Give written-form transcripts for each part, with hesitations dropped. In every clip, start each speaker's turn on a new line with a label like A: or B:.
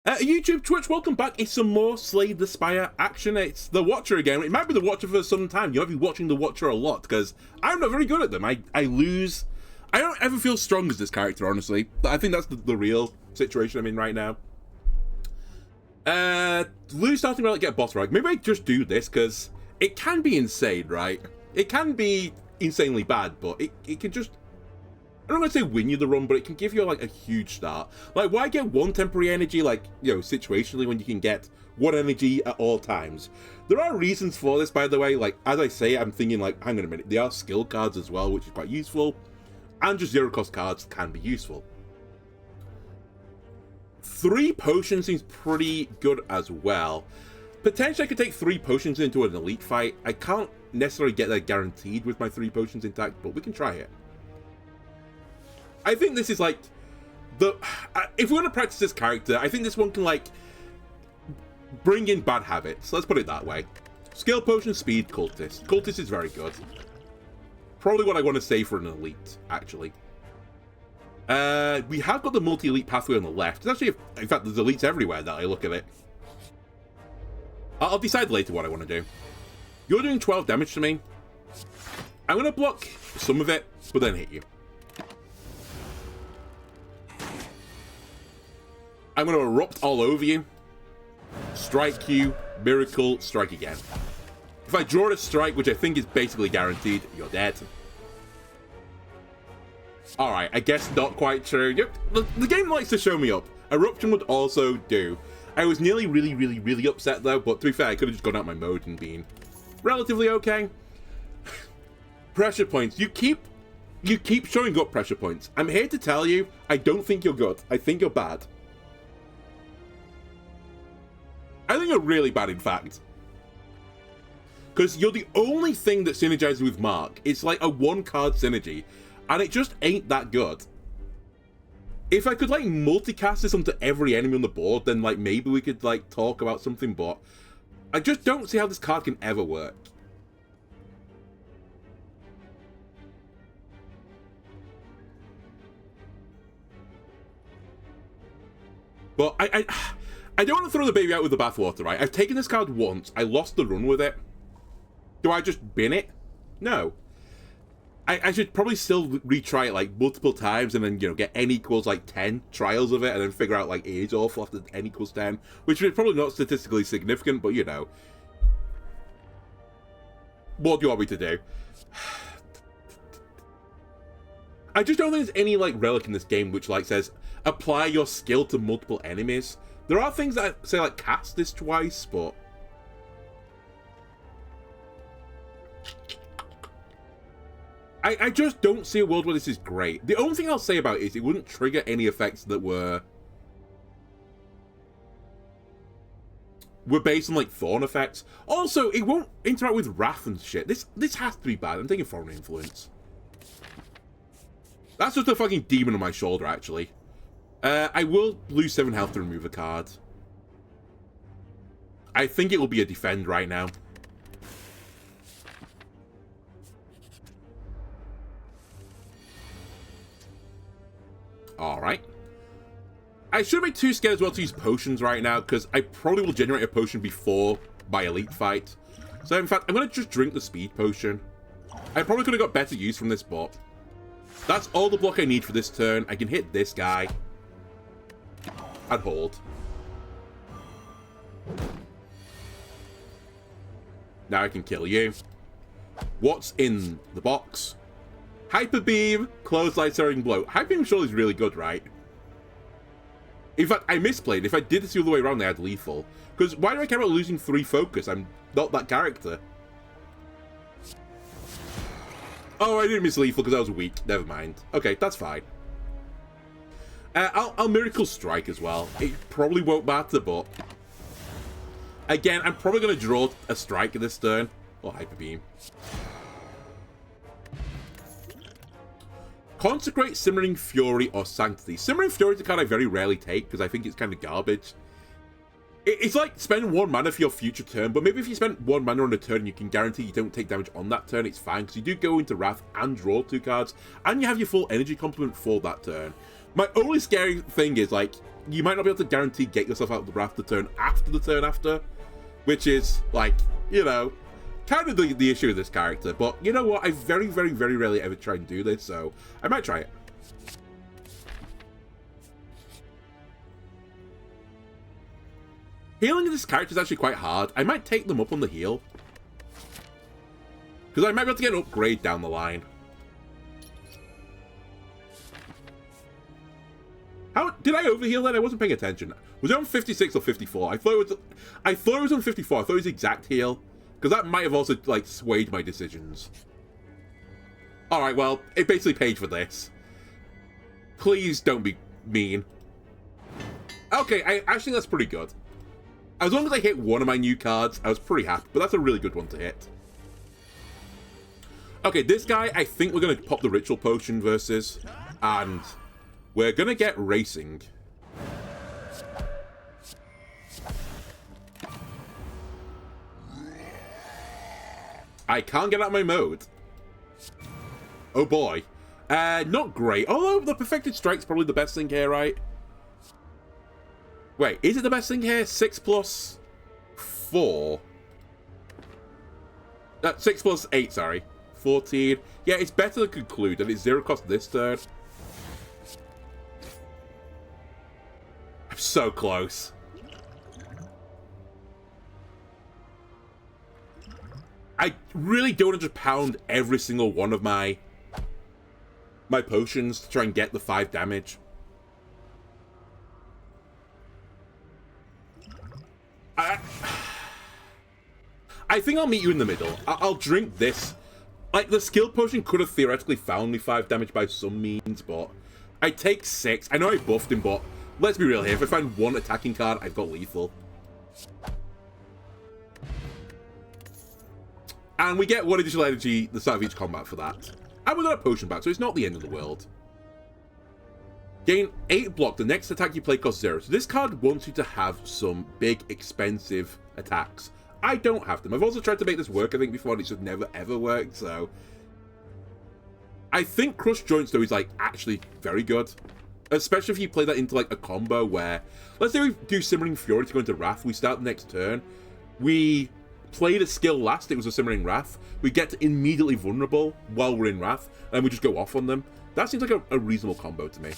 A: YouTube, Twitch, welcome back. It's some more Slay the Spire action. It's the Watcher again. It might be the Watcher for some time. You might be watching the Watcher a lot, because I'm not very good at them. I lose. I don't ever feel strong as this character, honestly. I think that's the real situation I'm in right now. Lou's starting to get boss rank. Maybe I just do this, because it can be insane, right? It can be insanely bad, but it can just... I don't want to say win you the run, but it can give you like a huge start. Like, why get one temporary energy, like, you know, situationally, when you can get one energy at all times? There are reasons for this, by the way. Like, as I say, I'm thinking, like, hang on a minute, there are skill cards as well, which is quite useful, and just zero cost cards can be useful. 3 potions seems pretty good as well. Potentially I could take 3 potions into an elite fight. I can't necessarily get that guaranteed with my 3 potions intact, but we can try it. I think this is like if we want to practice this character, I think this one can like bring in bad habits. Let's put it that way. Skill potion, speed, cultist. Cultist is very good. Probably what I want to say for an elite, actually. We have got the multi-elite pathway on the left. It's actually, in fact, there's elites everywhere that I look at it. I'll decide later what I want to do. You're doing 12 damage to me. I'm going to block some of it, but then hit you. I'm going to erupt all over you, strike you, miracle, strike again. If I draw a strike, which I think is basically guaranteed, you're dead. Alright, I guess not quite true. Yep, the game likes to show me up. Eruption would also do. I was nearly really upset though, but to be fair, I could have just gone out my mode and been relatively okay. Pressure points. You keep showing up pressure points. I'm here to tell you, I don't think you're good. I think you're bad. I think you're really bad, in fact. Because you're the only thing that synergizes with Mark. It's like a 1-card synergy. And it just ain't that good. If I could, like, multicast this onto every enemy on the board, then, like, maybe we could, like, talk about something, but... I just don't see how this card can ever work. But I don't want to throw the baby out with the bathwater, right? I've taken this card once. I lost the run with it. Do I just bin it? No. I should probably still retry it, like, multiple times and then, you know, get n equals, like, 10 trials of it and then figure out, like, it is awful after n equals 10, which is probably not statistically significant, but, you know. What do you want me to do? I just don't think there's any, like, relic in this game which, like, says, apply your skill to multiple enemies. There are things that say, like, cast this twice, but... I just don't see a world where this is great. The only thing I'll say about it is it wouldn't trigger any effects that were based on, like, Thorn effects. Also, it won't interact with Wrath and shit. This has to be bad. I'm taking Foreign Influence. That's just a fucking demon on my shoulder, actually. I will lose 7 health to remove a card. I think it will be a defend right now. Alright. I shouldn't be too scared as well to use potions right now, because I probably will generate a potion before my elite fight. So in fact, I'm going to just drink the speed potion. I probably could have got better use from this bot. That's all the block I need for this turn. I can hit this guy. I'd hold. Now I can kill you. What's in the box? Hyper Beam, Clothesline, Tearing Blow. Hyper Beam surely is really good, right? In fact, I misplayed. If I did this the other way around, I had Lethal. Because why do I care about losing 3 focus? I'm not that character. Oh, I didn't miss Lethal because I was weak. Never mind. Okay, that's fine. I'll Miracle Strike as well. It probably won't matter, but... Again, I'm probably going to draw a strike this turn. Or Hyper Beam. Consecrate, Simmering Fury, or Sanctity. Simmering Fury is a card I very rarely take because I think it's kind of garbage. It's like spend 1 mana for your future turn, but maybe if you spend 1 mana on a turn, you can guarantee you don't take damage on that turn, it's fine, because you do go into Wrath and draw 2 cards, and you have your full energy complement for that turn. My only scary thing is, like, you might not be able to guarantee get yourself out of the wrath the turn after, which is, like, you know, kind of the issue with this character. But you know what? I very, very, very rarely ever try and do this, so I might try it. Healing this character is actually quite hard. I might take them up on the heal, because I might be able to get an upgrade down the line. How did I overheal that? I wasn't paying attention. Was it on 56 or 54? I thought it was on 54. I thought it was exact heal, because that might have also, like, swayed my decisions. Alright, well, it basically paid for this. Please don't be mean. Okay, I actually think that's pretty good. As long as I hit one of my new cards, I was pretty happy, but that's a really good one to hit. Okay, this guy, I think we're going to pop the Ritual Potion versus, and we're going to get Racing. I can't get out of my mode. Oh boy. Not great. Although the Perfected Strike's probably the best thing here, right? Wait, is it the best thing here? 6 plus 4. 6 plus 8, sorry. 14. Yeah, it's better to conclude, and it's 0 cost this turn. I'm so close. I really don't want to pound every single one of my potions to try and get the 5 damage. I think I'll meet you in the middle. I'll drink this. Like, the skill potion could have theoretically found me 5 damage by some means, but I take 6. I know I buffed him, but let's be real here. If I find one attacking card, I've got lethal. And we get 1 additional energy at the start of each combat for that. And we got a potion back, so it's not the end of the world. Gain 8 block. The next attack you play costs 0. So this card wants you to have some big, expensive attacks. I don't have them. I've also tried to make this work, I think, before, and it's just never, ever worked, so... I think Crush Joints, though, is, like, actually very good. Especially if you play that into, like, a combo where... Let's say we do Simmering Fury to go into Wrath. We start the next turn. We played a skill last. It was a Simmering Wrath. We get immediately vulnerable while we're in Wrath, and we just go off on them. That seems like a reasonable combo to me.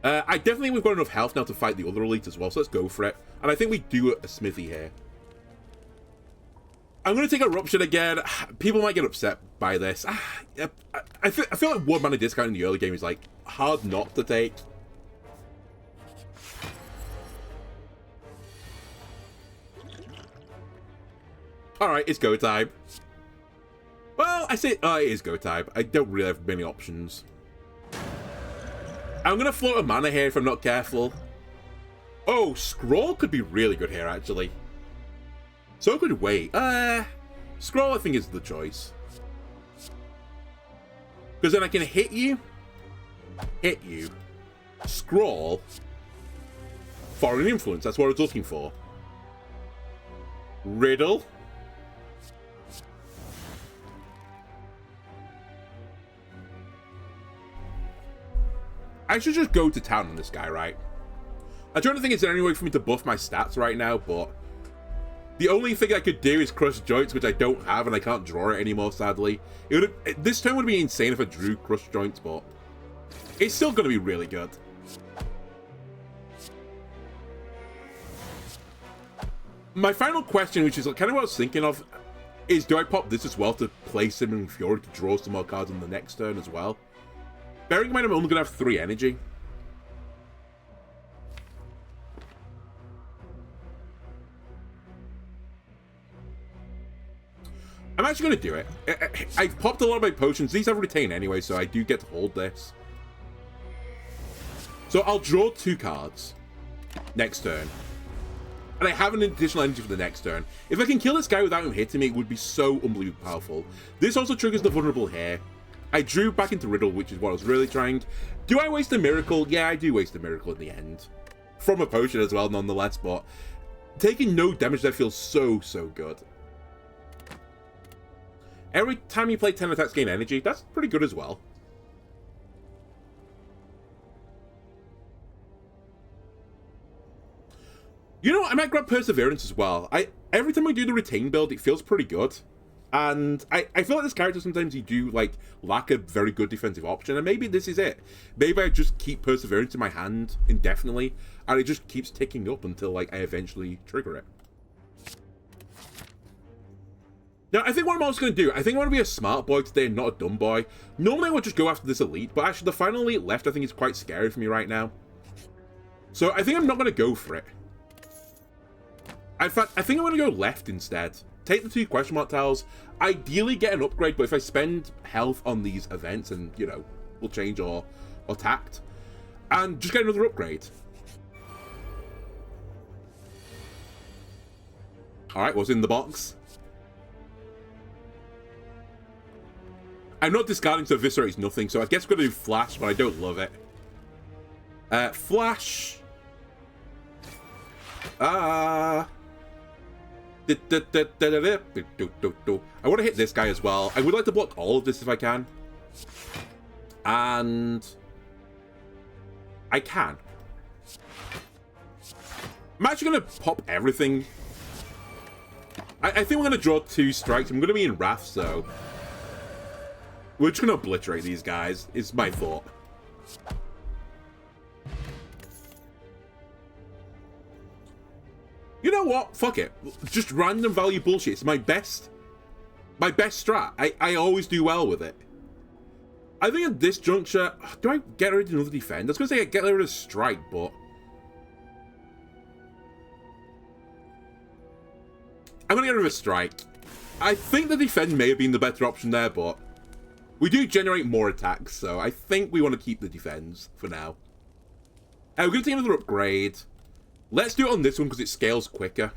A: I definitely think we've got enough health now to fight the other elite as well, so let's go for it. And I think we do a Smithy here. I'm going to take Eruption again. People might get upset by this. I feel like 1 mana discount in the early game is, like, hard not to take. Alright, it's go time. Well, I say, it is go time. I don't really have many options. I'm going to float a mana here if I'm not careful. Oh, Scroll could be really good here, actually. So could Wait. Scroll, I think, is the choice. Because then I can hit you, Scroll, Foreign Influence. That's what I was looking for. Riddle. I should just go to town on this guy, right? I'm trying to think, is there any way for me to buff my stats right now, but the only thing I could do is Crush Joints, which I don't have, and I can't draw it anymore, sadly. This turn would be insane if I drew Crush Joints, but it's still going to be really good. My final question, which is kind of what I was thinking of, is do I pop this as well to play Simmering Fury to draw some more cards on the next turn as well? Bearing in mind I'm only going to have 3 energy. I'm actually going to do it. I've popped a lot of my potions. These I've retained anyway, so I do get to hold this. So I'll draw 2 cards next turn. And I have an additional energy for the next turn. If I can kill this guy without him hitting me, it would be so unbelievably powerful. This also triggers the vulnerable here. I drew back into Riddle, which is what I was really trying. Do I waste a Miracle? Yeah, I do waste a Miracle in the end. From a potion as well, nonetheless, but taking no damage there feels so, so good. Every time you play 10 attacks, gain energy. That's pretty good as well. You know what? I might grab Perseverance as well. Every time I do the Retain build, it feels pretty good. And I feel like this character sometimes you do, like, lack a very good defensive option, and maybe this is it. Maybe I just keep Perseverance in my hand indefinitely, and it just keeps ticking up until, like, I eventually trigger it. Now, I think what I'm also going to do, I think I want to be a smart boy today and not a dumb boy. Normally I would just go after this elite, but actually the final elite left I think is quite scary for me right now. So I think I'm not going to go for it. In fact, I think I'm going to go left instead. Take the 2 question mark tiles, ideally get an upgrade, but if I spend health on these events and, you know, we'll change or tact, and just get another upgrade. Alright, what's in the box? I'm not discarding so eviscerates nothing, so I guess we're going to do Flash, but I don't love it. Flash. I want to hit this guy as well. I would like to block all of this if I can. And I can. I'm actually going to pop everything. I think we're going to draw 2 strikes. I'm going to be in Wrath, so we're just going to obliterate these guys, is my thought. You know what? Fuck it. Just random value bullshit. It's my best strat. I always do well with it. I think at this juncture, do I get rid of another defend? I was going to say I get rid of strike, but I'm going to get rid of a strike. I think the defend may have been the better option there, but we do generate more attacks, so I think we want to keep the defense for now. We're going to take another upgrade. Let's do it on this one because it scales quicker.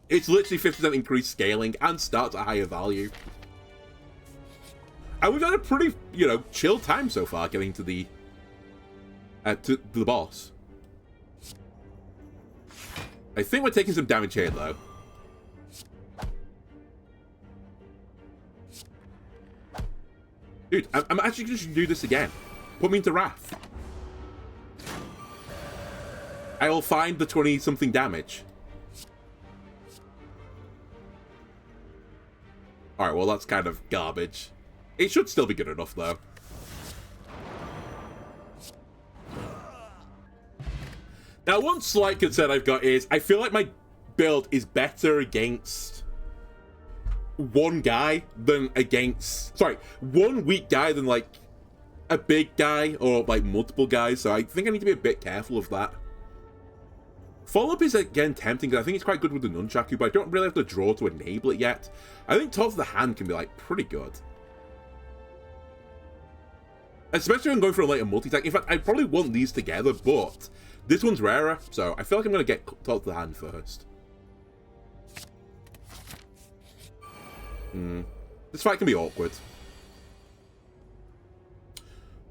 A: It's literally 50% increased scaling and starts at higher value. And we've had a pretty, you know, chill time so far getting to the boss. I think we're taking some damage here though. Dude, I'm actually just gonna do this again. Put me into Wrath. I will find the 20-something damage. Alright, well that's kind of garbage. It should still be good enough, though. Now, one slight concern I've got is, I feel like my build is better against one guy than against... Sorry, one weak guy than, like, a big guy or, like, multiple guys, so I think I need to be a bit careful of that. Follow-up is, again, tempting, because I think it's quite good with the Nunchaku, but I don't really have to draw to enable it yet. I think Top of the Hand can be, like, pretty good. Especially when I'm going for, like, a multi-attack. In fact, I probably want these together, but this one's rarer, so I feel like I'm going to get Top of the Hand first. This fight can be awkward.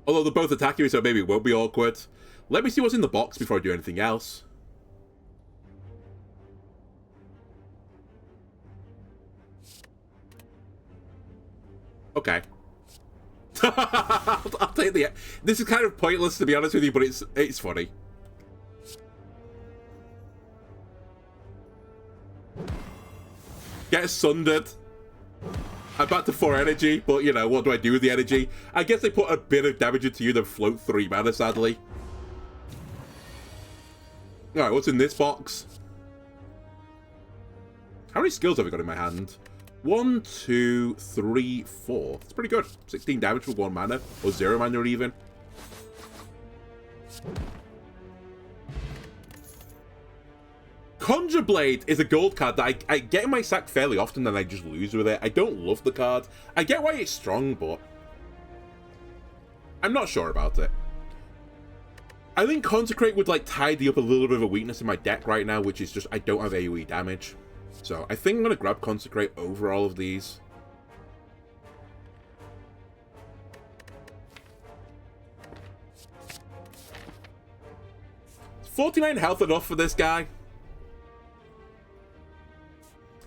A: Although they're both attacking me, so maybe it won't be awkward. Let me see what's in the box before I do anything else. Okay. I'll take the... This is kind of pointless, to be honest with you, but it's funny. Get sundered. I'm back to 4 energy, but, you know, what do I do with the energy? I guess they put a bit of damage into you, then float 3 mana, sadly. Alright, what's in this box? How many skills have I got in my hand? 1, 2, 3, 4. That's pretty good. 16 damage for 1 mana, or 0 mana even. Conjure Blade is a gold card that I get in my sack fairly often and I just lose with it. I don't love the card. I get why it's strong, but I'm not sure about it. I think Consecrate would, like, tidy up a little bit of a weakness in my deck right now, which is just I don't have AoE damage. So I think I'm going to grab Consecrate over all of these. Is 49 health enough for this guy?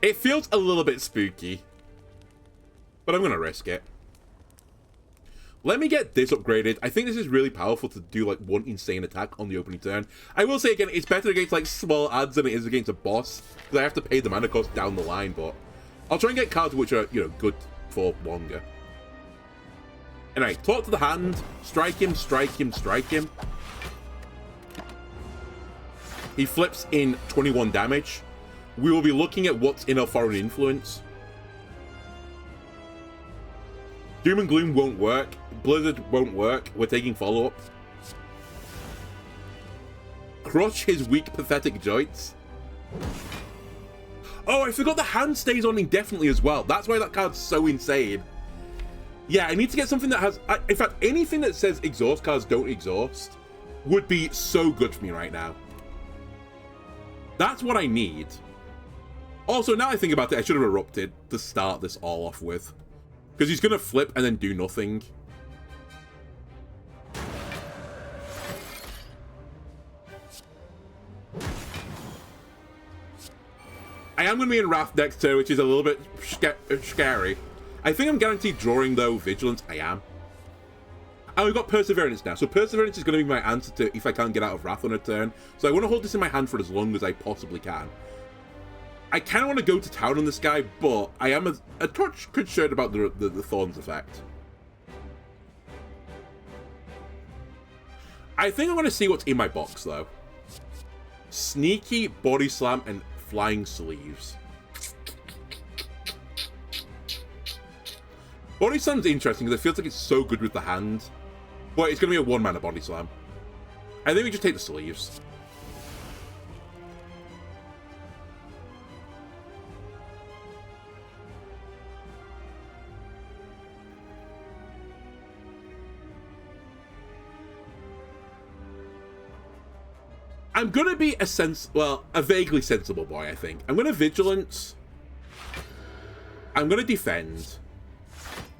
A: It feels a little bit spooky, but I'm going to risk it. Let me get this upgraded. I think this is really powerful to do like one insane attack on the opening turn. I will say again, it's better against like small adds than it is against a boss, because I have to pay the mana cost down the line, but I'll try and get cards which are, you know, good for longer. Anyway, talk to the hand, strike him, strike him, strike him. He flips in 21 damage. We will be looking at what's in our foreign influence. Doom and Gloom won't work. Blizzard won't work. We're taking follow-up. Crush his weak, pathetic joints. Oh, I forgot the hand stays on indefinitely as well. That's why that card's so insane. Yeah, I need to get something that has... in fact, anything that says exhaust cards don't exhaust would be so good for me right now. That's what I need. Also, now I think about it, I should have erupted to start this all off with. Because he's going to flip and then do nothing. I am going to be in Wrath next turn, which is a little bit scary. I think I'm guaranteed drawing, though. Vigilance, I am. And we've got Perseverance now. So Perseverance is going to be my answer to if I can't get out of Wrath on a turn. So I want to hold this in my hand for as long as I possibly can. I kind of want to go to town on this guy, but I am a touch concerned about the Thorns effect. I think I'm going to see what's in my box, though. Sneaky, Body Slam, and Flying Sleeves. Body Slam's interesting because it feels like it's so good with the hand. But it's going to be a one-mana Body Slam. I think we just take the sleeves. I'm going to be a vaguely sensible boy, I think. I'm going to Vigilance. I'm going to Defend.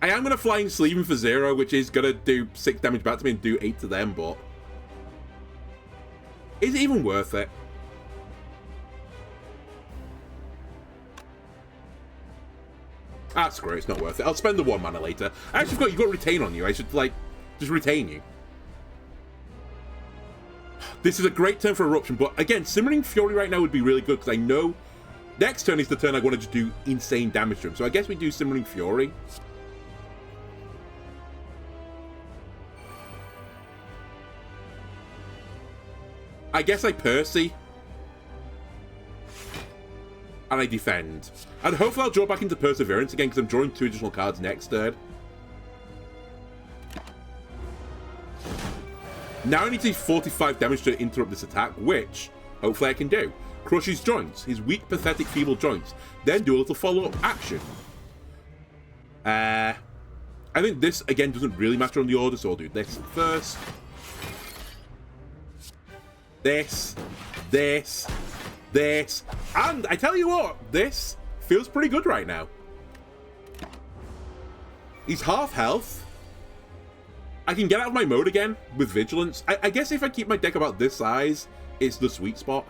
A: I am going to Flying Sleeve him for 0, which is going to do 6 damage back to me and do 8 to them, but... is it even worth it? Ah, screw it, it's not worth it. I'll spend the 1 mana later. I actually forgot you've got Retain on you. I should, like, just retain you. This is a great turn for Eruption, but again, Simmering Fury right now would be really good, because I know next turn is the turn I want to just do insane damage to him. So I guess we do Simmering Fury. I guess I Percy. And I Defend. And hopefully I'll draw back into Perseverance again, because I'm drawing 2 additional cards next turn. Now I need to do 45 damage to interrupt this attack, which hopefully I can do. Crush his joints, his weak, pathetic, feeble joints. Then do a little follow-up action. I think this, again, doesn't really matter on the order, so I'll do this first. This. And I tell you what, this feels pretty good right now. He's half health. I can get out of my mode again with Vigilance. I guess if I keep my deck about this size, it's the sweet spot.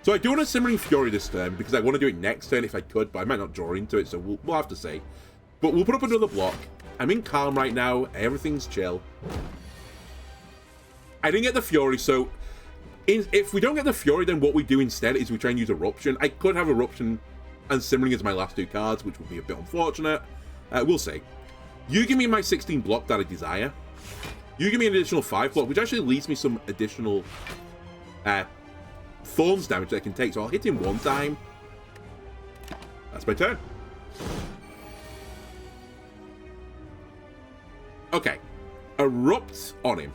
A: So I do want to Simmering Fury this turn, because I want to do it next turn if I could, but I might not draw into it, so we'll have to see. But we'll put up another block. I'm in Calm right now. Everything's chill. I didn't get the Fury, so if we don't get the Fury, then what we do instead is we try and use Eruption. I could have Eruption and Simmering as my last 2 cards, which would be a bit unfortunate. We'll see. You give me my 16 block that I desire. You give me an additional 5 block, which actually leaves me some additional Thorns damage that I can take. So I'll hit him 1 time. That's my turn. Okay. Erupt on him.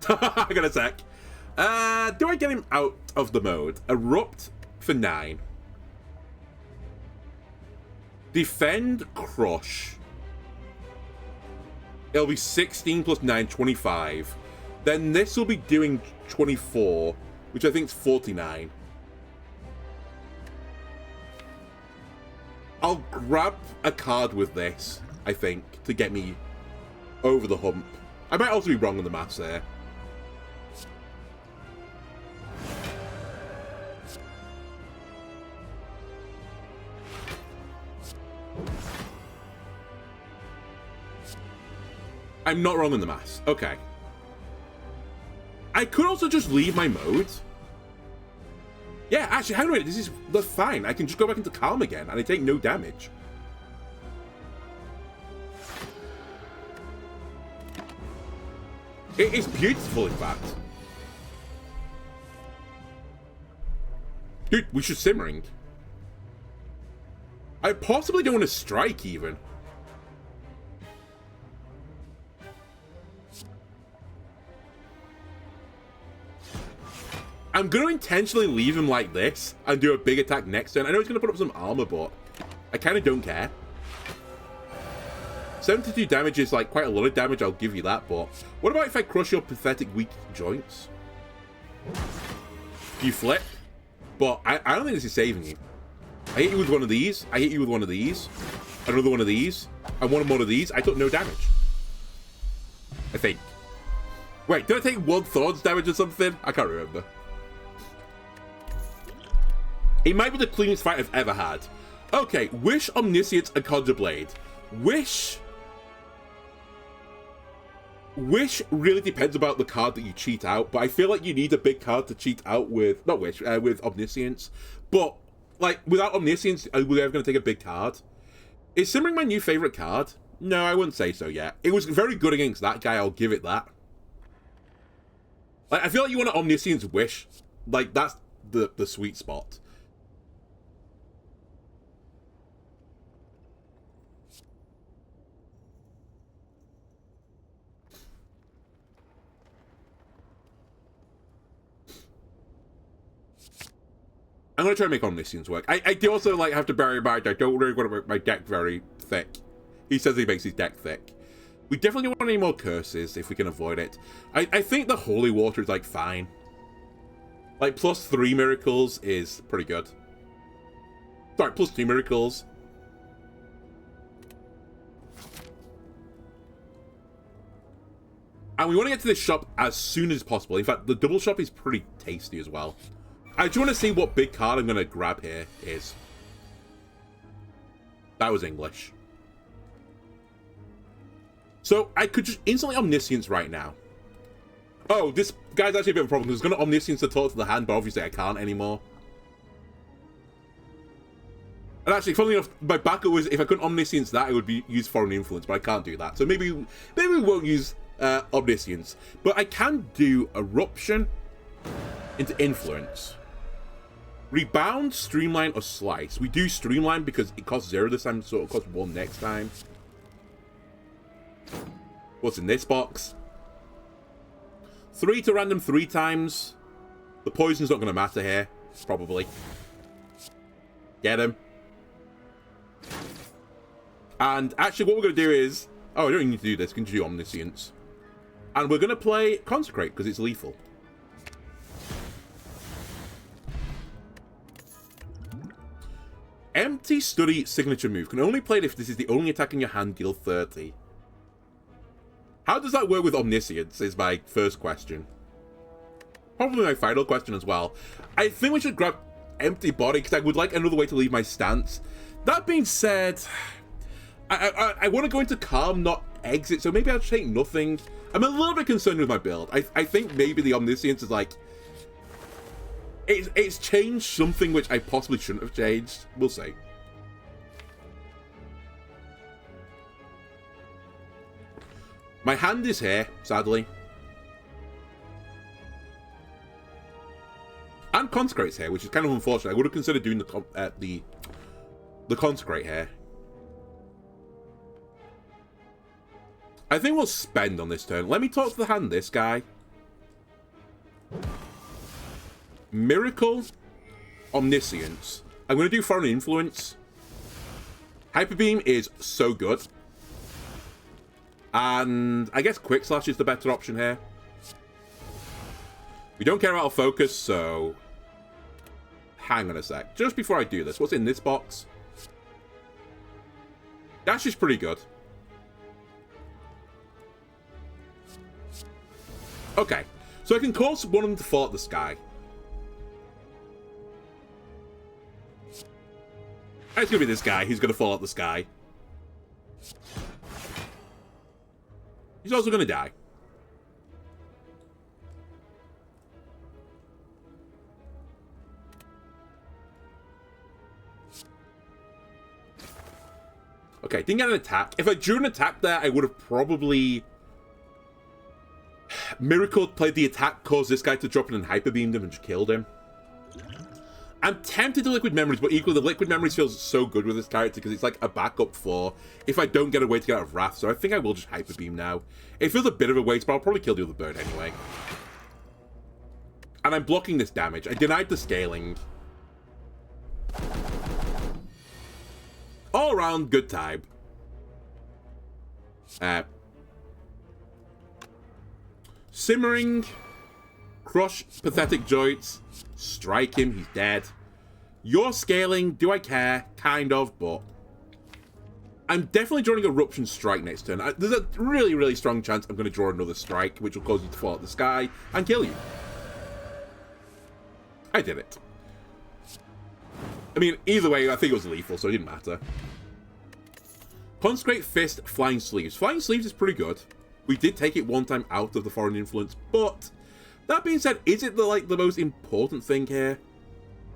A: I got a sec. Do I get him out of the mode? Erupt for 9. Defend, Crush. It'll be 16 plus 9, 25. Then this will be doing 24, which I think is 49. I'll grab a card with this, I think, to get me over the hump. I might also be wrong on the maths there. I'm not wrong on the maths. Okay. I could also just leave my mode. Yeah, actually, hang on a minute. That's fine. I can just go back into calm again, and I take no damage. It is beautiful, in fact. Dude, we should simmering. I possibly don't want to strike, even. I'm going to intentionally leave him like this and do a big attack next turn. I know he's going to put up some armor, but I kind of don't care. 72 damage is like quite a lot of damage, I'll give you that, but what about if I crush your pathetic weak joints? You flip, but I don't think this is saving you. I hit you with one of these, I hit you with one of these, another one of these, and one more of these. I took no damage. I think. Wait, did I take one Thorn's damage or something? I can't remember. It might be the cleanest fight I've ever had. Okay, Wish, Omniscience, and Conjure Blade. Wish really depends about the card that you cheat out, but I feel like you need a big card to cheat out with, not Wish, with Omniscience. But, like, without Omniscience, are we ever going to take a big card? Is Simmering my new favorite card? No, I wouldn't say so yet. It was very good against that guy, I'll give it that. Like, I feel like you want to Omniscience Wish. Like, that's the sweet spot. I'm going to try and make Omniscience work. I do also like have to bear in mind I don't really want to make my deck very thick. He says he makes his deck thick. We definitely don't want any more curses if we can avoid it. I think the Holy Water is like fine. Like +3 miracles is pretty good. Sorry, +2 miracles. And we want to get to this shop as soon as possible. In fact, the double shop is pretty tasty as well. I just want to see what big card I'm going to grab here is. That was English. So, I could just instantly Omniscience right now. Oh, this guy's actually a bit of a problem. Because it's going to Omniscience to talk to the hand, but obviously I can't anymore. And actually, funnily enough, my backup was if I couldn't Omniscience that, it would be use Foreign Influence, but I can't do that. So maybe we won't use Omniscience. But I can do Eruption into Influence. Rebound, Streamline, or Slice. We do Streamline because it costs 0 this time, so it'll cost 1 next time. What's in this box? 3 to random 3 times. The poison's not going to matter here, probably. Get him. And actually what we're going to do is... Oh, I don't even need to do this. We can do Omniscience. And we're going to play Consecrate because it's lethal. Empty Study signature move. Can only play it if this is the only attack in your hand, deal 30. How does that work with Omniscience is my first question. Probably my final question as well. I think we should grab Empty Body because I would like another way to leave my stance. That being said, I want to go into Calm, not Exit, so maybe I'll just take nothing. I'm a little bit concerned with my build. I think maybe the Omniscience is like... It's changed something which I possibly shouldn't have changed. We'll see. My hand is here, sadly. And Consecrate's here, which is kind of unfortunate. I would have considered doing the Consecrate here. I think we'll spend on this turn. Let me talk to the hand, this guy. Miracle, Omniscience. I'm going to do Foreign Influence. Hyper Beam is so good. And I guess Quick Slash is the better option here. We don't care about our focus, so... Hang on a sec. Just before I do this, what's in this box? Dash is pretty good. Okay, so I can cause one of them to fall at the sky. It's gonna be this guy who's gonna fall out the sky. He's also going to die. Okay, didn't get an attack. If I drew an attack there, I would have probably... Miracle played the attack, caused this guy to drop in and hyper beamed him and just killed him. I'm tempted to Liquid Memories, but equally the Liquid Memories feels so good with this character because it's like a backup for if I don't get a way to get out of Wrath, so I think I will just hyper beam now. It feels a bit of a waste, but I'll probably kill the other bird anyway. And I'm blocking this damage. I denied the scaling. All around, good time. Simmering. Crush pathetic joints. Strike him, he's dead. You're scaling, do I care? Kind of, but... I'm definitely drawing Eruption Strike next turn. There's a really, really strong chance I'm going to draw another strike, which will cause you to fall out the sky and kill you. I did it. I mean, either way, I think it was lethal, so it didn't matter. Consecrate Fist, Flying Sleeves. Flying Sleeves is pretty good. We did take it one time out of the Foreign Influence, but... That being said, is it the most important thing here?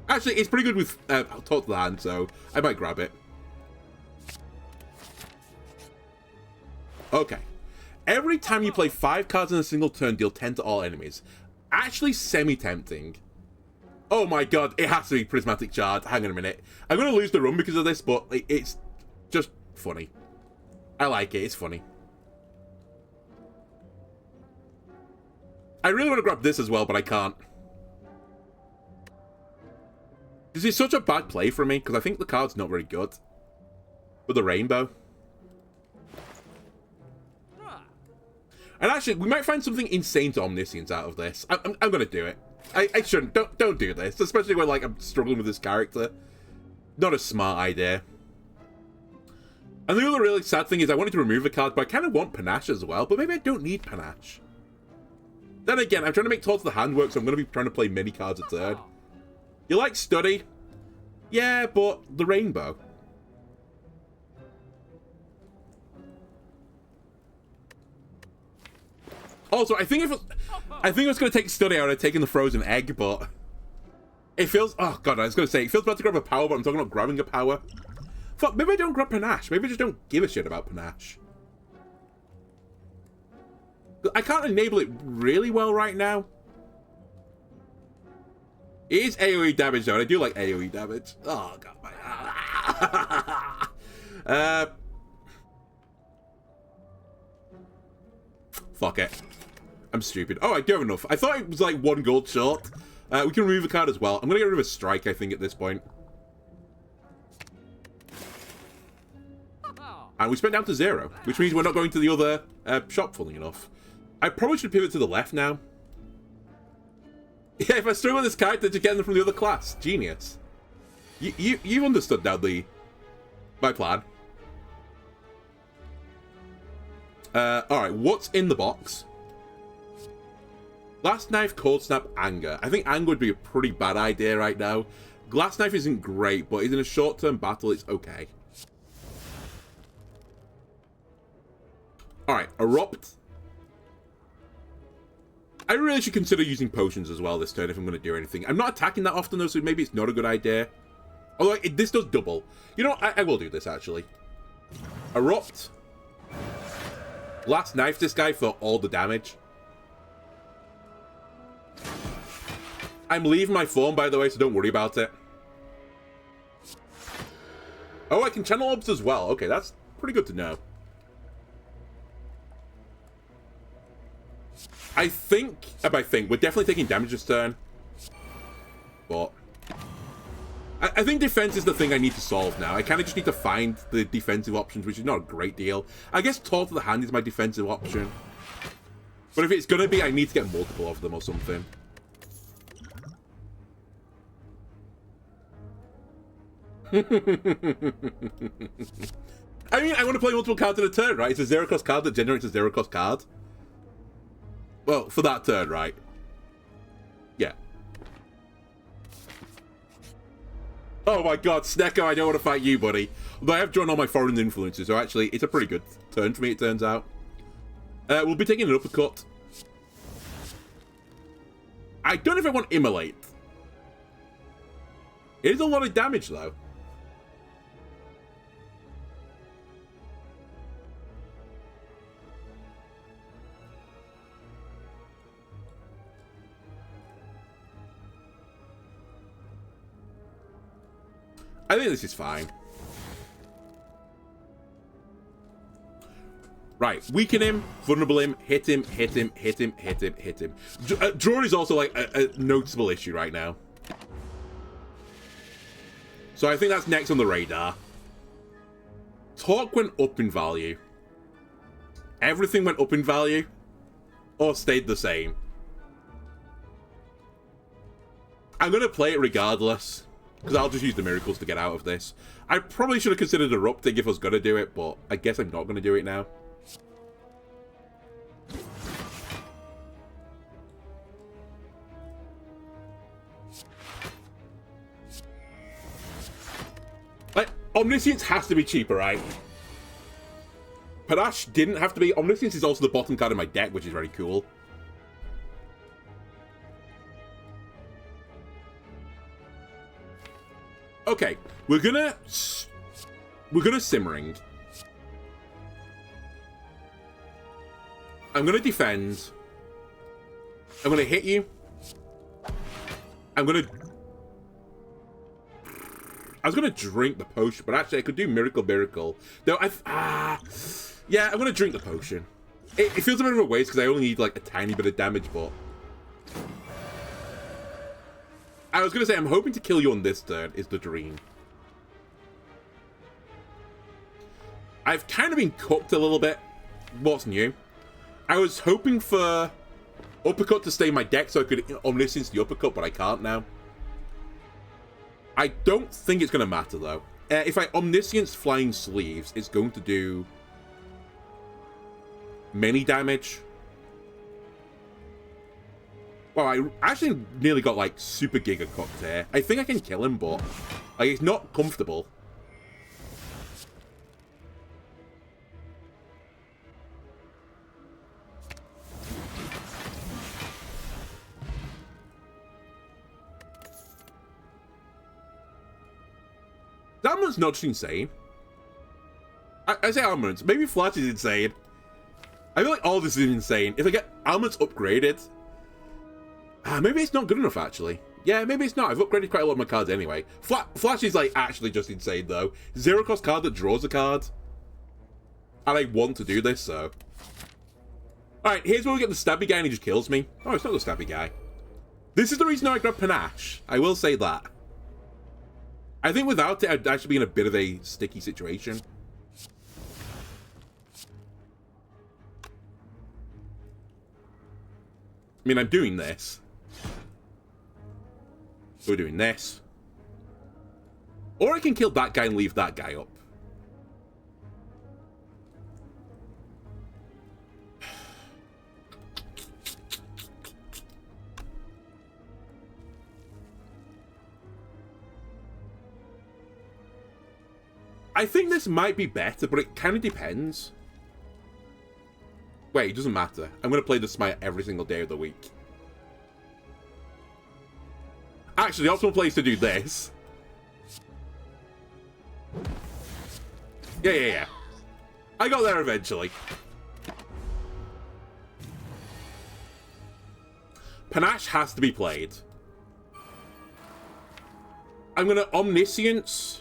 A: Actually, it's pretty good with Talk to the Hand, so I might grab it. Okay. Every time you play 5 cards in a single turn, deal 10 to all enemies. Actually semi-tempting. Oh my god, it has to be Prismatic Shard. Hang on a minute. I'm going to lose the run because of this, but it's just funny. I like it, it's funny. I really want to grab this as well, but I can't. This is such a bad play for me, because I think the card's not very good. With the rainbow. And actually, we might find something insane to Omniscience out of this. I'm going to do it. I shouldn't. Don't do this. Especially when, like, I'm struggling with this character. Not a smart idea. And the other really sad thing is I wanted to remove a card, but I kind of want Panache as well. But maybe I don't need Panache. Then again, I'm trying to make Towards the Hand work, so I'm going to be trying to play many cards a turn. You like Study? Yeah, but the rainbow. Also, I think I was going to take Study, I would have taken the Frozen Egg, but... It feels... Oh, God, I was going to say, it feels bad to grab a power, but I'm talking about grabbing a power. Fuck, maybe I don't grab Panache. Maybe I just don't give a shit about Panache. I can't enable it really well right now. It is AoE damage though, and I do like AoE damage. Oh god, my... Fuck it. I'm stupid. Oh, I do have enough. I thought it was like 1 gold short. We can remove a card as well. I'm gonna get rid of a strike, I think, at this point. And we spent down to 0, which means we're not going to the other shop, funnily enough. I probably should pivot to the left now. Yeah, if I struggle with this character to get them from the other class. Genius. You understood now my plan. Alright, what's in the box? Glass Knife, Cold Snap, Anger. I think Anger would be a pretty bad idea right now. Glass Knife isn't great, but in a short-term battle, it's okay. Alright, Erupt. I really should consider using potions as well this turn if I'm going to do anything. I'm not attacking that often though, so maybe it's not a good idea. Although this does double. You know, I will do this actually. Erupt. Glass Knife this guy for all the damage. I'm leaving my form, by the way, so don't worry about it. Oh, I can channel orbs as well. Okay, that's pretty good to know. I think we're definitely taking damage this turn. But I think defense is the thing I need to solve now. I kind of just need to find the defensive options, which is not a great deal. I guess Talk to the Hand is my defensive option. But if it's going to be, I need to get multiple of them or something. I mean, I want to play multiple cards in a turn, right? It's a 0-cost card that generates a 0-cost card. Well, for that turn, right? Yeah. Oh my god, Snecko, I don't want to fight you, buddy. Although I have drawn all my foreign influences, so actually, it's a pretty good turn for me, it turns out. We'll be taking an uppercut. I don't know if I want Immolate. It is a lot of damage, though. I think this is fine. Right, weaken him, vulnerable him, hit him, hit him, hit him, hit him, hit him. Draw is also like a noticeable issue right now. So I think that's next on the radar. Talk went up in value. Everything went up in value, or stayed the same. I'm going to play it regardless, because I'll just use the miracles to get out of this. I probably should have considered erupting if I was going to do it, but I guess I'm not going to do it now. Like, Omniscience has to be cheaper, right? Panache didn't have to be. Omniscience is also the bottom card in my deck, which is very cool. Okay, we're gonna Simmering. I'm gonna defend. I'm gonna hit you. I was gonna drink the potion, but actually I could do Miracle. No, yeah, I'm gonna drink the potion. It feels a bit of a waste because I only need like a tiny bit of damage, but I was gonna say I'm hoping to kill you on this turn is the dream. I've kind of been cooked a little bit. What's new? I was hoping for uppercut to stay in my deck so I could Omniscience the uppercut, but I can't now. I don't think it's going to matter, though. If I Omniscience Flying Sleeves, it's going to do many damage. Well, I actually nearly got, like, super giga cooked here. I think I can kill him, but like, it's not comfortable. Armament's not just insane. I say Armament. Maybe Flash is insane. I feel like all this is insane. If I get Armament's upgraded... maybe it's not good enough, actually. Yeah, maybe it's not. I've upgraded quite a lot of my cards anyway. Flash is, like, actually just insane, though. Zero-cost card that draws a card. And I want to do this, so... Alright, here's where we get the stabby guy and he just kills me. Oh, it's not the stabby guy. This is the reason I grabbed Panache. I will say that. I think without it, I'd actually be in a bit of a sticky situation. I mean, I'm doing this. We're doing this. Or I can kill that guy and leave that guy up. I think this might be better, but it kind of depends. Wait, it doesn't matter. I'm going to play the Smite every single day of the week. Actually, the optimal place to do this. Yeah. I got there eventually. Panache has to be played. I'm going to Omniscience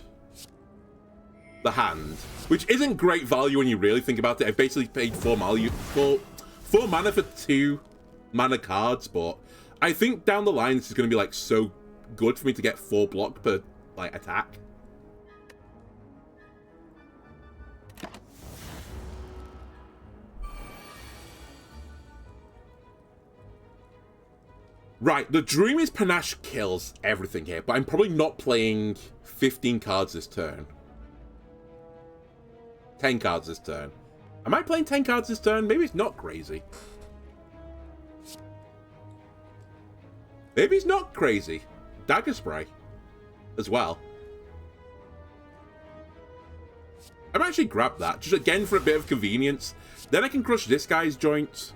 A: the hand, which isn't great value when you really think about it. I've basically paid 4 mana for 2 mana cards, but I think down the line this is going to be like so good for me to get 4 block per like attack. Right, the dream is Panache kills everything here, but I'm probably not playing 15 cards this turn. 10 cards this turn. Am I playing 10 cards this turn? Maybe it's not crazy. Maybe it's not crazy. Dagger Spray as well. I might actually grab that, just again for a bit of convenience. Then I can crush this guy's joints.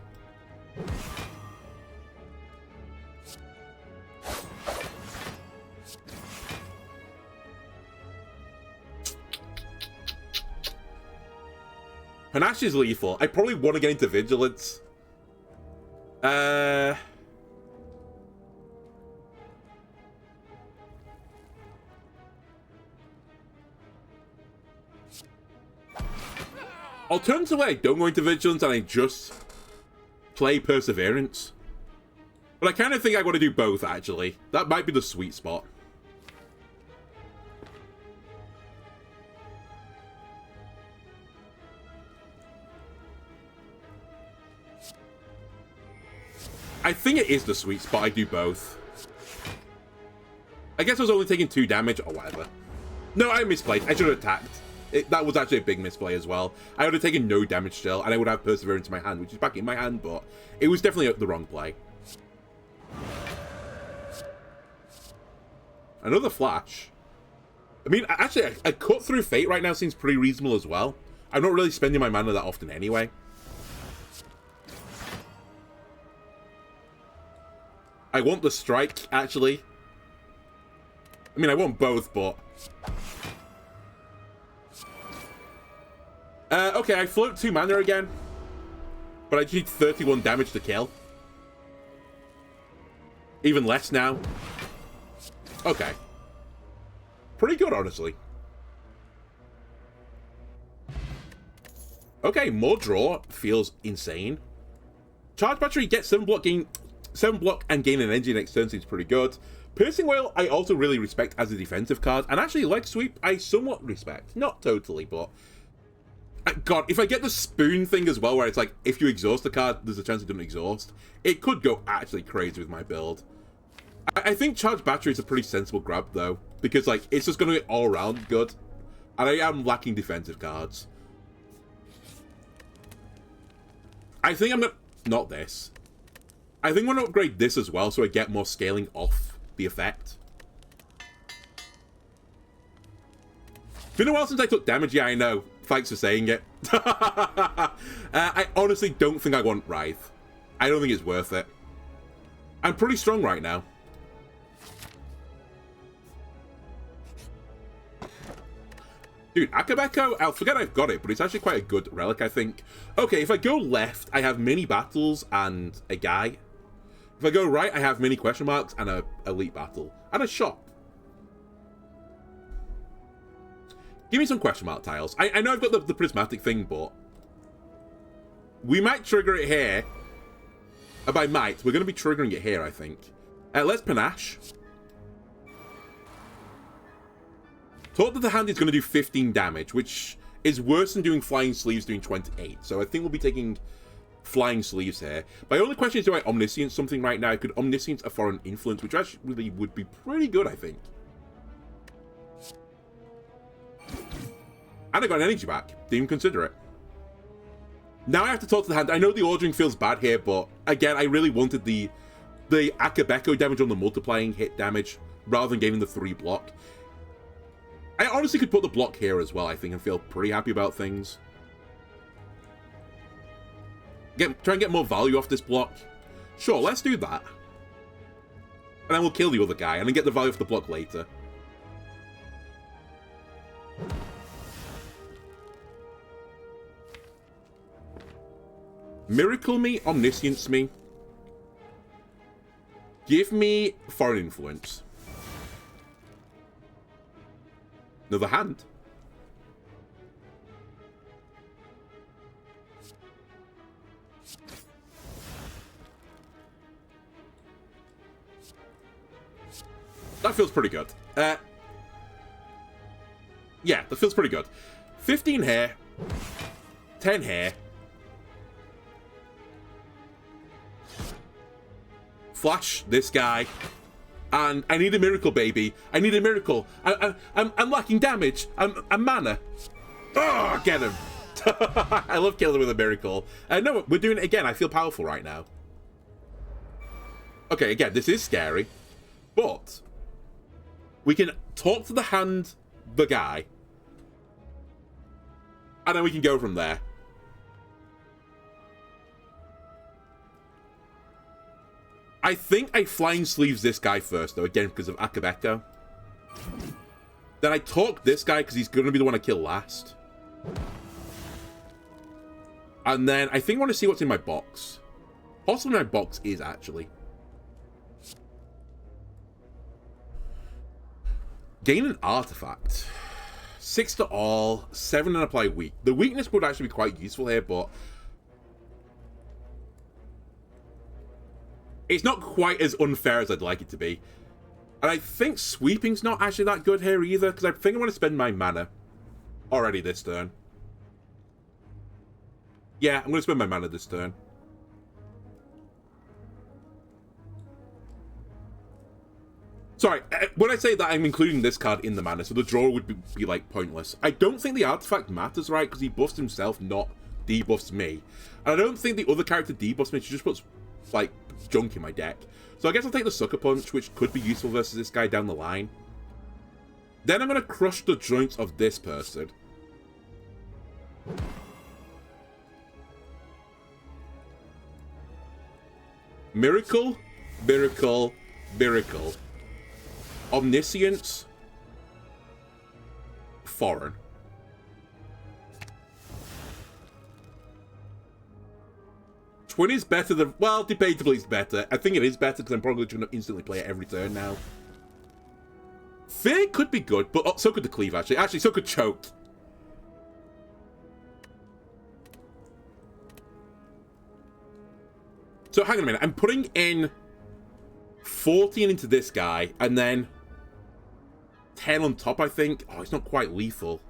A: Panache is lethal. I probably want to get into Vigilance. Alternatively, I don't go into Vigilance and I just play Perseverance. But I kind of think I want to do both, actually. That might be the sweet spot. I think it is the sweet spot. I do both. I guess I was only taking 2 damage or whatever. No, I misplayed. I should have attacked. That was actually a big misplay as well. I would have taken no damage still, and I would have Perseverance in my hand, which is back in my hand, but it was definitely the wrong play. Another flash. I mean, actually, a cut through Fate right now seems pretty reasonable as well. I'm not really spending my mana that often anyway. I want the strike, actually. I mean, I want both, but... okay, I float 2 mana again. But I just need 31 damage to kill. Even less now. Okay. Pretty good, honestly. Okay, more draw feels insane. Charge Battery gets 7 block, gain 7 block and gain an energy next turn seems pretty good. Piercing Wail I also really respect as a defensive card, and actually Leg Sweep I somewhat respect. Not totally, but... God, if I get the spoon thing as well, where it's like, if you exhaust the card, there's a chance it doesn't exhaust, it could go actually crazy with my build. I think Charge Battery is a pretty sensible grab, though, because, like, it's just going to be all-around good, and I am lacking defensive cards. I think I'm going to... Not this. I think I'm going to upgrade this as well, so I get more scaling off the effect. Been a while since I took damage, yeah, I know. Thanks for saying it. I honestly don't think I want Writhe. I don't think it's worth it. I'm pretty strong right now. Dude, Akabeko, I'll forget I've got it, but it's actually quite a good relic, I think. Okay, if I go left, I have mini battles and a guy. If I go right, I have mini question marks and a elite battle. And a shop. Give me some question mark tiles. I know I've got the prismatic thing, but... we might trigger it here. By might, we're going to be triggering it here, I think. Let's Panache. Thought that the hand is going to do 15 damage, which is worse than doing Flying Sleeves doing 28. So I think we'll be taking Flying Sleeves here. My only question is, do I Omniscience something right now? I could Omniscience a Foreign Influence, which actually really would be pretty good, I think. And I got an energy back. Didn't even consider it. Now I have to talk to the hand. I know the ordering feels bad here, but again, I really wanted the Akabeko damage on the multiplying hit damage rather than giving the 3 block. I honestly could put the block here as well, I think, and feel pretty happy about things. Try and get more value off this block. Sure, let's do that. And then we'll kill the other guy, and then get the value off the block later. Miracle me, Omniscience me. Give me Foreign Influence. Another hand. That feels pretty good. Yeah, that feels pretty good. 15 here. 10 here. Flash this guy. And I need a miracle, baby. I need a miracle. I'm lacking damage. I'm mana. Oh, get him. I love killing with a miracle. No, we're doing it again. I feel powerful right now. Okay, again, this is scary. But we can talk to the hand, the guy. And then we can go from there. I think I flying sleeves this guy first, though, again, because of Akabeko. Then I talk this guy, because he's going to be the one I kill last. And then I think I want to see what's in my box. Possibly my box is, actually. Gain an artifact. 6 to all, 7 and apply weak. The weakness would actually be quite useful here, but it's not quite as unfair as I'd like it to be. And I think sweeping's not actually that good here either, because I think I want to spend my mana already this turn. Yeah, I'm going to spend my mana this turn. Sorry, when I say that, I'm including this card in the mana, so the draw would be like, pointless. I don't think the artifact matters, right, because he buffs himself, not debuffs me. And I don't think the other character debuffs me, she just puts, like, junk in my deck. So I guess I'll take the Sucker Punch, which could be useful versus this guy down the line. Then I'm going to crush the joints of this person. Miracle, Miracle, Miracle. Omniscience. Foreign. Twin is better than... Well, debatably it's better. I think it is better because I'm probably going to instantly play it every turn now. Fear could be good, but so could the Cleave, actually. Actually, so could Choke. So, hang on a minute. I'm putting in 14 into this guy, and then 10 on top, I think. Oh, it's not quite lethal.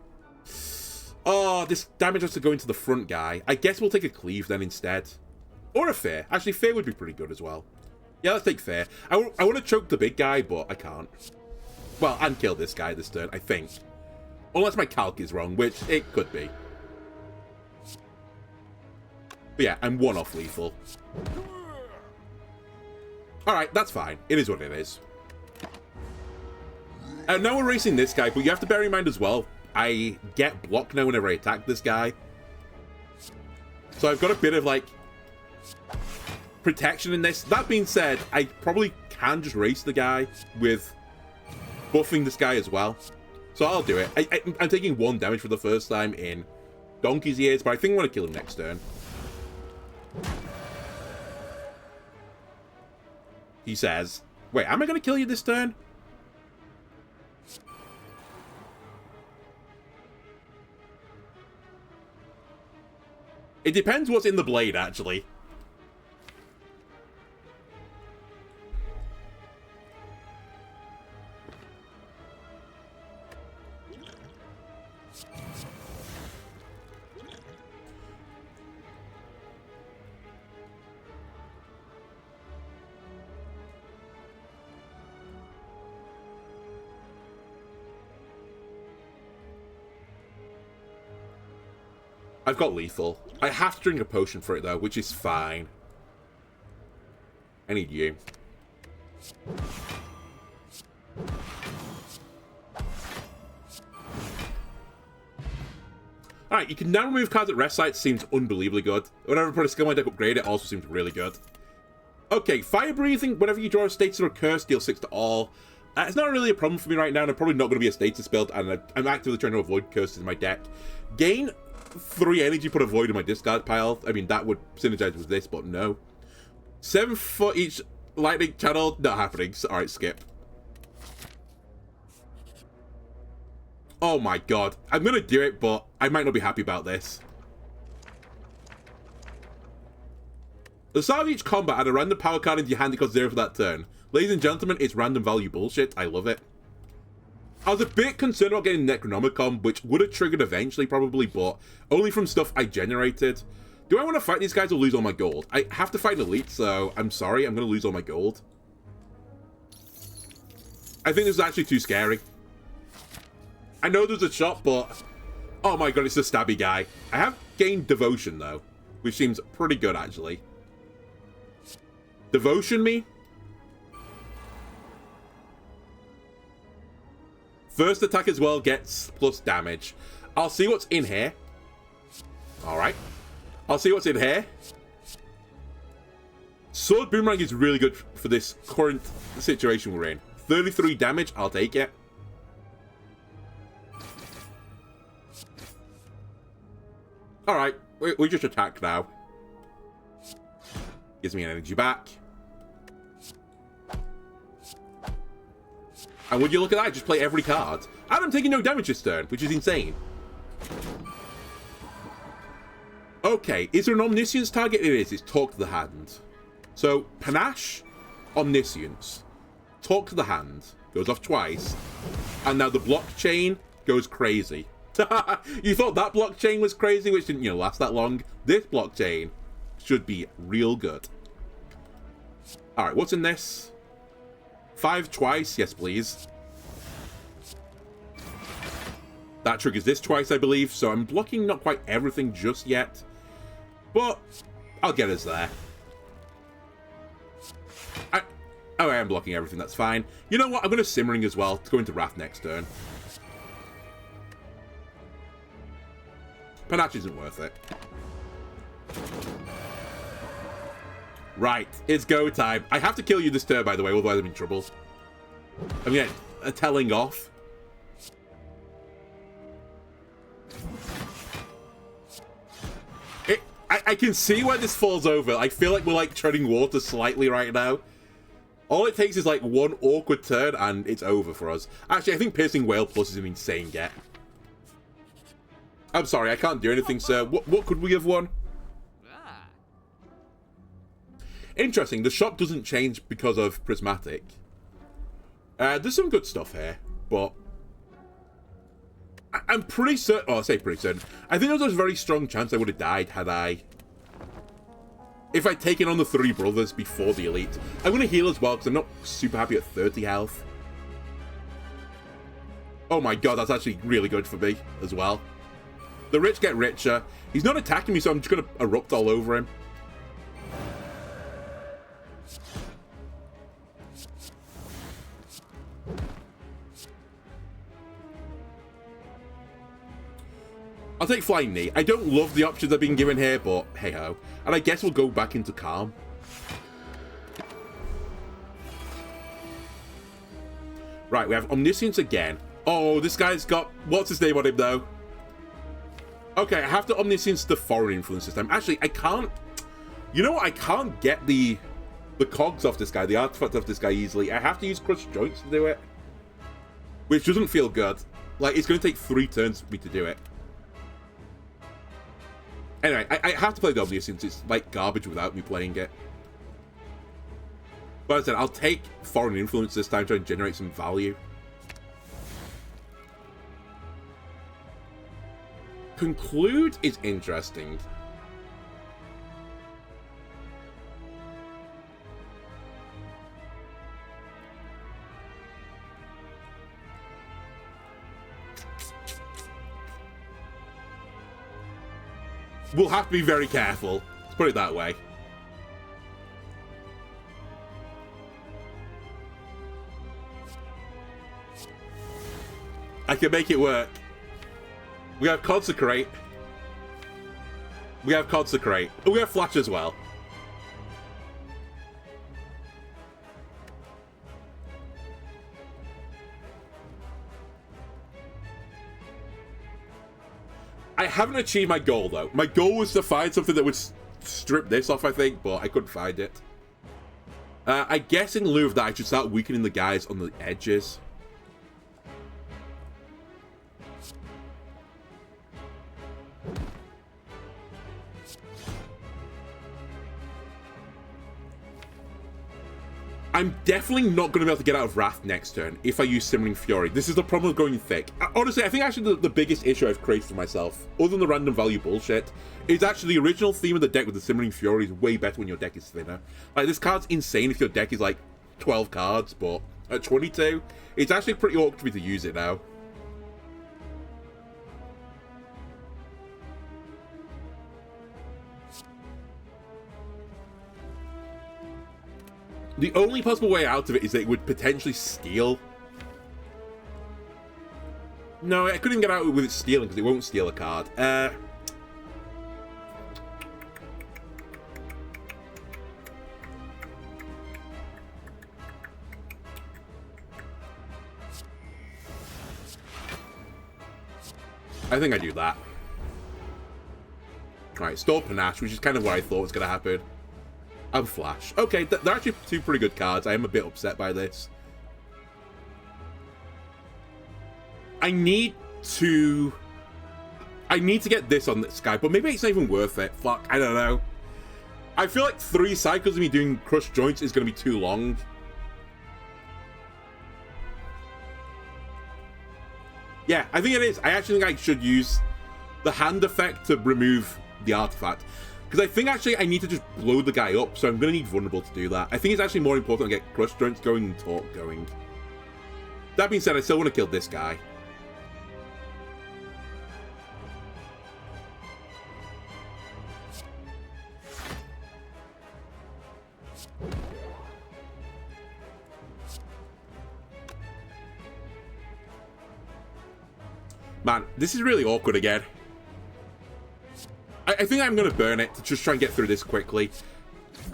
A: Oh, this damage has to go into the front guy. I guess we'll take a Cleave then instead. Or a Fear. Actually, Fear would be pretty good as well. Yeah, let's take Fear. I want to choke the big guy, but I can't. Well, and kill this guy this turn, I think. Unless my calc is wrong, which it could be. But yeah, I'm one off lethal. Alright, that's fine. It is what it is. And now we're racing this guy, but you have to bear in mind as well, I get blocked now whenever I attack this guy. So I've got a bit of, like, protection in this. That being said, I probably can just race the guy with buffing this guy as well. So I'll do it. I'm taking 1 damage for the first time in donkey's years, but I think I want to kill him next turn. He says, wait, am I going to kill you this turn? It depends what's in the blade, actually. I've got lethal. I have to drink a potion for it, though, which is fine. I need you. Alright, you can now remove cards at rest sites. Seems unbelievably good. Whenever I put a skill in my deck upgrade, it also seems really good. Okay, fire breathing. Whenever you draw a status or a curse, deal 6 to all. It's not really a problem for me right now, and I'm probably not going to be a status build, and I'm actively trying to avoid curses in my deck. Gain 3 energy, put a void in my discard pile. I mean, that would synergize with this, but no. 7 for each lightning channel. Not happening. So, alright, skip. Oh my god. I'm going to do it, but I might not be happy about this. At the start of each combat, add a random power card into your hand equals 0 for that turn. Ladies and gentlemen, it's random value bullshit. I love it. I was a bit concerned about getting Necronomicon, which would have triggered eventually, probably, but only from stuff I generated. Do I want to fight these guys or lose all my gold? I have to fight an elite, so I'm sorry, I'm going to lose all my gold. I think this is actually too scary. I know there's a shot, but... Oh my god, it's the stabby guy. I have gained Devotion, though, which seems pretty good, actually. Devotion me? First attack as well gets plus damage. I'll see what's in here. Alright. I'll see what's in here. Sword Boomerang is really good for this current situation we're in. 33 damage, I'll take it. Alright, we just attack now. Gives me an energy back. And would you look at that, just play every card. And I'm taking no damage this turn, which is insane. Okay, is there an Omniscience target? It is, it's Talk to the Hand. So, Panache, Omniscience. Talk to the Hand, goes off twice. And now the blockchain goes crazy. You thought that blockchain was crazy, which didn't, last that long? This blockchain should be real good. Alright, what's in this? 5 twice, yes please. That triggers this twice, I believe, so I'm blocking not quite everything just yet. But I'll get us there. Oh, I am blocking everything, that's fine. You know what, I'm going to Simmering as well to go into Wrath next turn. Panache isn't worth it. Right, it's go time. I have to kill you this turn, by the way, otherwise I'm in trouble. I'm getting a telling off. I can see where this falls over. I feel like we're like treading water slightly right now. All it takes is like one awkward turn and it's over for us. Actually, I think Piercing Whale Plus is an insane get. I'm sorry, I can't do anything, sir. What could we have won? Interesting, the shop doesn't change because of Prismatic. There's some good stuff here, but I'm pretty certain, I say pretty certain, I think there was a very strong chance I would have died if I'd taken on the 3 brothers before the elite. I'm going to heal as well because I'm not super happy at 30 health. Oh my god, that's actually really good for me as well. The rich get richer. He's not attacking me, so I'm just going to erupt all over him. I'll take Flying Knee. I don't love the options I've been given here, but hey-ho. And I guess we'll go back into Calm. Right, we have Omniscience again. Oh, this guy's got... What's his name on him, though? Okay, I have to Omniscience the Foreign Influence this time. Actually, I can't... You know what? I can't get the cogs off this guy, the artifact off this guy easily. I have to use Crushed Joints to do it. Which doesn't feel good. Like, it's going to take 3 turns for me to do it. Anyway, I have to play the Omniscience. It's like garbage without me playing it. But as I said, I'll take Foreign Influence this time, try and generate some value. Conclude is interesting. We'll have to be very careful. Let's put it that way. I can make it work. We have Consecrate. We have Consecrate. Oh, we have Flash as well. I haven't achieved my goal, though. My goal was to find something that would strip this off, I think, but I couldn't find it. I guess in lieu of that, I should start weakening the guys on the edges. I'm definitely not going to be able to get out of Wrath next turn if I use Simmering Fury. This is the problem of going thick. Honestly, I think actually the biggest issue I've created for myself, other than the random value bullshit, is actually the original theme of the deck with the Simmering Fury is way better when your deck is thinner. Like, this card's insane if your deck is like 12 cards, but at 22, it's actually pretty awkward for me to use it now. The only possible way out of it is that it would potentially steal. No, I couldn't get out with it stealing because it won't steal a card. I think I do that. Alright, store Panache, which is kind of what I thought was going to happen. And Flash. Okay, they're actually two pretty good cards. I am a bit upset by this. I need to get this on this guy, but maybe it's not even worth it. Fuck, I don't know. I feel like 3 cycles of me doing Crushed Joints is going to be too long. Yeah, I think it is. I actually think I should use the hand effect to remove the artifact. Because I think actually I need to just blow the guy up, so I'm going to need Vulnerable to do that. I think it's actually more important to get Crushed Joints going and Talk going. That being said, I still want to kill this guy. Man, this is really awkward again. I think I'm going to burn it to just try and get through this quickly.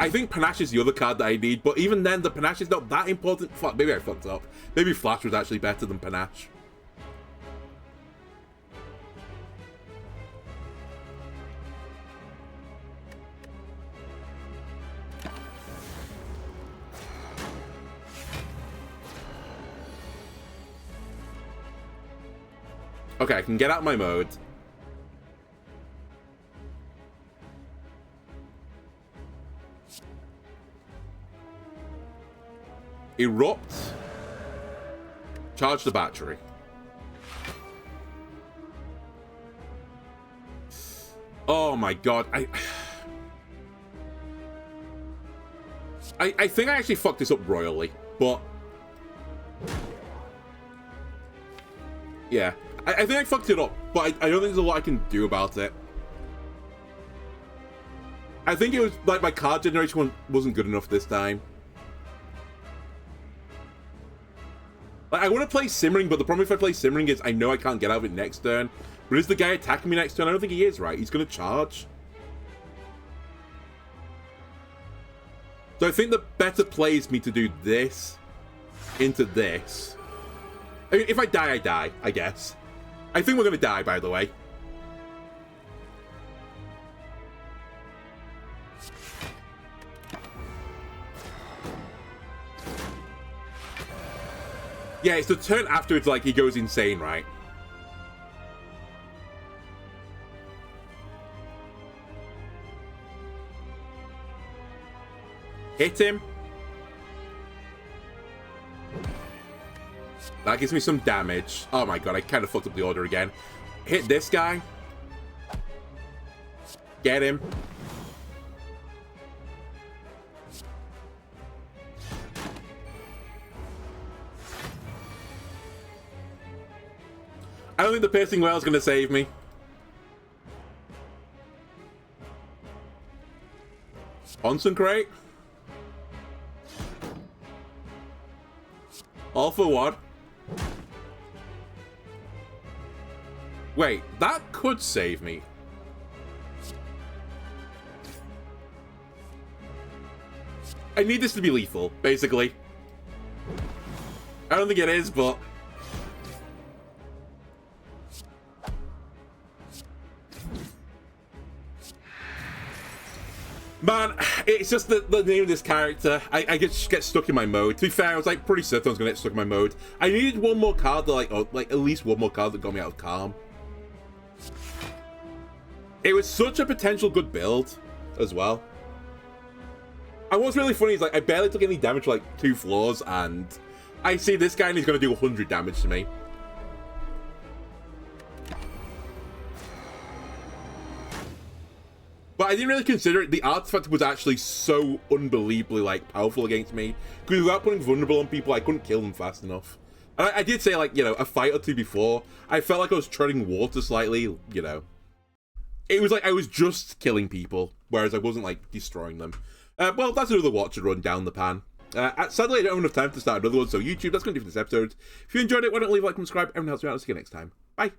A: I think Panache is the other card that I need, but even then, the Panache is not that important. Fuck, maybe I fucked up. Maybe Flash was actually better than Panache. Okay, I can get out of my mode. Erupt. Charge the battery. Oh my god. I think I actually fucked this up royally, but yeah. I think I fucked it up, but I don't think there's a lot I can do about it. I think it was like my card generation one wasn't good enough this time. Like, I want to play Simmering, but the problem if I play Simmering is I know I can't get out of it next turn. But is the guy attacking me next turn? I don't think he is, right? He's going to charge. So I think the better play is me to do this into this. I mean, if I die, I guess. I think we're going to die, by the way. Yeah, it's the turn afterwards, like, he goes insane, right? Hit him. That gives me some damage. Oh my god, I kind of fucked up the order again. Hit this guy. Get him. I don't think the piercing whale is going to save me. Concentrate. All for one. Wait, that could save me. I need this to be lethal, basically. I don't think it is, but... Man, it's just the name of this character. I just get stuck in my mode. To be fair, I was like pretty certain I was gonna get stuck in my mode. I needed one more card that like at least one more card that got me out of Calm. It was such a potential good build as well. And what's really funny is like I barely took any damage for like 2 floors, and I see this guy and he's gonna do 100 damage to me. But I didn't really consider it. The artifact was actually so unbelievably like powerful against me, because without putting vulnerable on people, I couldn't kill them fast enough. And I did say, like, you know, a fight or two before, I felt like I was treading water slightly, you know. It was like I was just killing people, whereas I wasn't like destroying them. Well, that's another watch and run down the pan. Sadly, I don't have enough time to start another one, so YouTube, that's going to do for this episode. If you enjoyed it, why don't leave a like and subscribe? Everyone else, I'll see you next time. Bye.